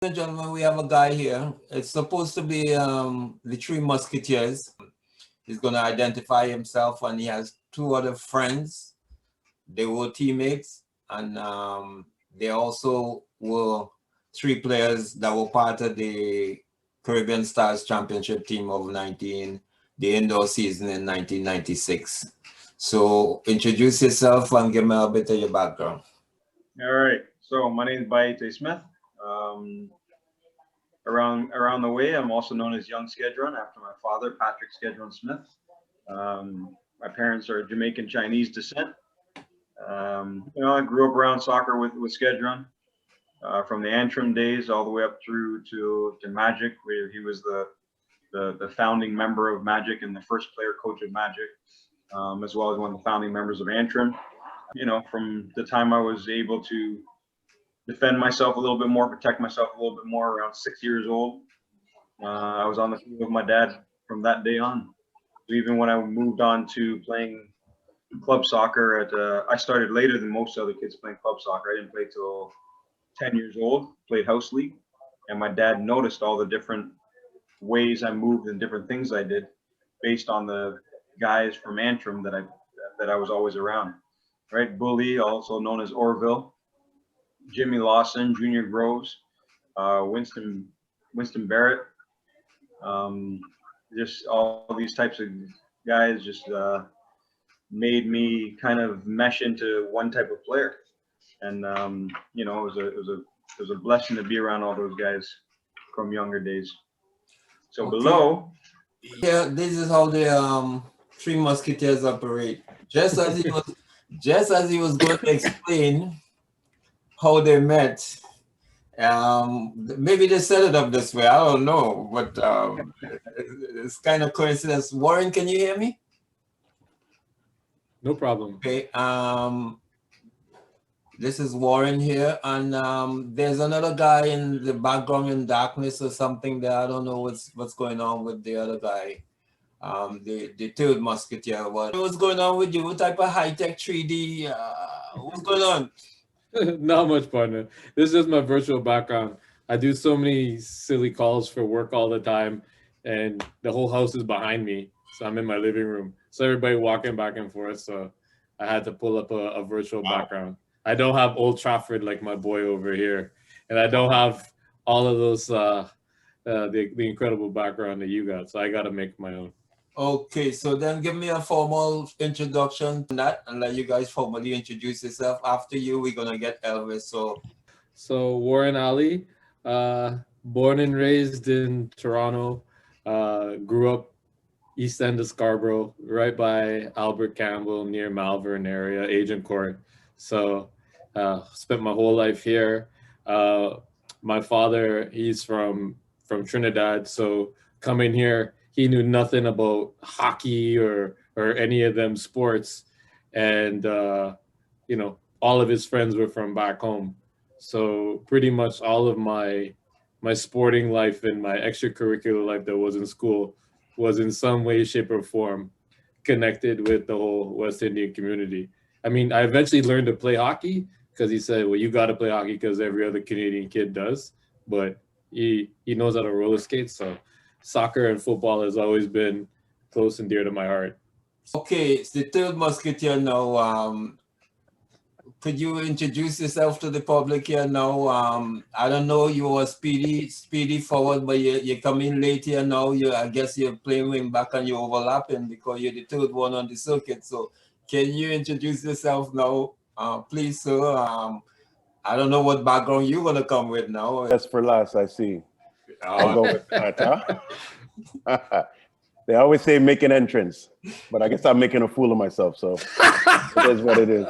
And gentlemen, we have a guy here. It's supposed to be the three Musketeers. He's going to identify himself, and he has two other friends. They were teammates, and they also were three players that were part of the Caribbean Stars Championship team of the indoor season in 1996. So introduce yourself and give me a bit of your background. All right. So my name is Baite Smith. Um, around the way, I'm also known as Young Skedron after my father, Patrick Skedron Smith. My parents are Jamaican Chinese descent. I grew up around soccer with Skedron from the Antrim days all the way up through to Magic, where he was the founding member of Magic and the first player coach of Magic, as well as one of the founding members of Antrim. From the time I was able to defend myself a little bit more, protect myself a little bit more around 6 years old. I was on the field with my dad from that day on. So even when I moved on to playing club soccer I started later than most other kids playing club soccer. I didn't play till 10 years old, played house league. And my dad noticed all the different ways I moved and different things I did based on the guys from Antrim that I was always around. Right? Bully, also known as Orville, Jimmy Lawson, Junior Groves, Winston Barrett, just all these types of guys just made me kind of mesh into one type of player, and it was a blessing to be around all those guys from younger days. So Okay. below, Yeah, this is how the three musketeers operate. Just as he was going to explain how they met. Maybe they set it up this way. I don't know, but it's kind of coincidence. Warren, can you hear me? No problem. Okay. This is Warren here, and there's another guy in the background in darkness or something there. I don't know what's going on with the other guy. The third musketeer. What's going on with you? What type of high tech 3D? What's going on? Not much, partner. This is just my virtual background. I do so many silly calls for work all the time, and the whole house is behind me. So I'm in my living room. So everybody walking back and forth. So I had to pull up a virtual background. I don't have Old Trafford like my boy over here, and I don't have all of those the incredible background that you got. So I got to make my own. Okay, so then give me a formal introduction to that and let you guys formally introduce yourself. After you, we're gonna get Elvis. So Warren Ali, born and raised in Toronto, grew up east end of Scarborough, right by Albert Campbell, near Malvern area, Agent Court. So spent my whole life here. Uh, my father, he's from Trinidad, so coming here, he knew nothing about hockey or any of them sports, and all of his friends were from back home. So pretty much all of my sporting life and my extracurricular life that was in school was in some way, shape, or form connected with the whole West Indian community. I mean, I eventually learned to play hockey because he said, "Well, you got to play hockey because every other Canadian kid does." But he knows how to roller skate, so soccer and football has always been close and dear to my heart. Okay, it's the third musketeer now. Could you introduce yourself to the public here now? I don't know, you were speedy forward, but you come in late here now. I guess you're playing wing back and you're overlapping because you're the third one on the circuit. So can you introduce yourself now, please, sir? I don't know what background you're gonna come with now. That's for last, I see. I'll go with that, huh? They always say make an entrance, but I guess I'm making a fool of myself, so it is what it is.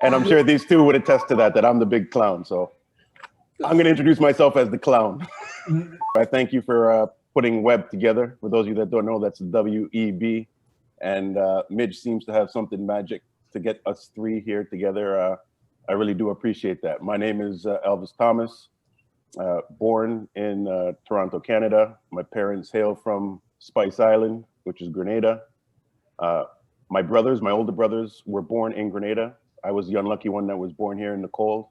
And I'm sure these two would attest to that I'm the big clown, so I'm going to introduce myself as the clown. I thank you for putting Web together. For those of you that don't know, that's WEB, and Midge seems to have something magic to get us three here together. I really do appreciate that. My name is Elvis Thomas. Born in Toronto, Canada. My parents hail from Spice Island, which is Grenada. My older brothers, were born in Grenada. I was the unlucky one that was born here in the cold.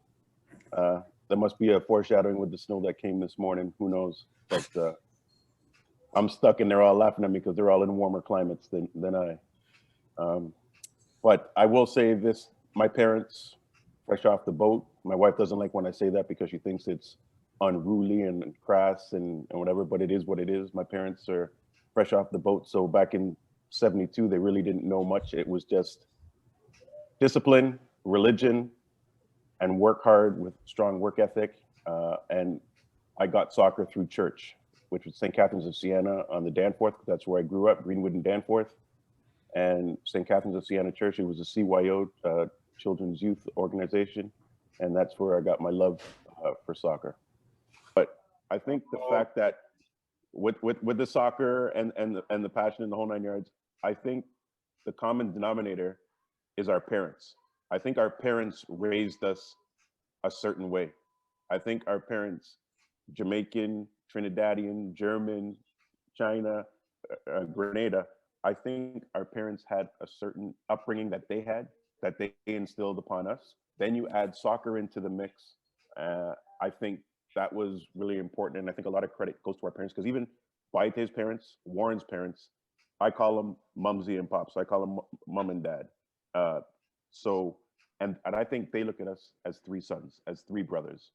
there must be a foreshadowing with the snow that came this morning. Who knows? But I'm stuck and they're all laughing at me because they're all in warmer climates than I. But I will say this, my parents, fresh off the boat, my wife doesn't like when I say that because she thinks it's unruly and crass and whatever, but it is what it is. My parents are fresh off the boat. So back in 72, they really didn't know much. It was just discipline, religion, and work hard with strong work ethic. And I got soccer through church, which was St. Catherine's of Siena on the Danforth. That's where I grew up, Greenwood and Danforth. And St. Catherine's of Siena Church, it was a CYO, Children's Youth Organization. And that's where I got my love for soccer. But I think the fact that with the soccer and the passion in the whole 9 yards, I think the common denominator is our parents. I think our parents raised us a certain way. I think our parents, Jamaican, Trinidadian, German, China, Grenada, I think our parents had a certain upbringing that they had, that they instilled upon us. Then you add soccer into the mix. I think that was really important. And I think a lot of credit goes to our parents, because even Baite's parents, Warren's parents, I call them mumsy and pops. So I call them mom and dad. And I think they look at us as three sons, as three brothers.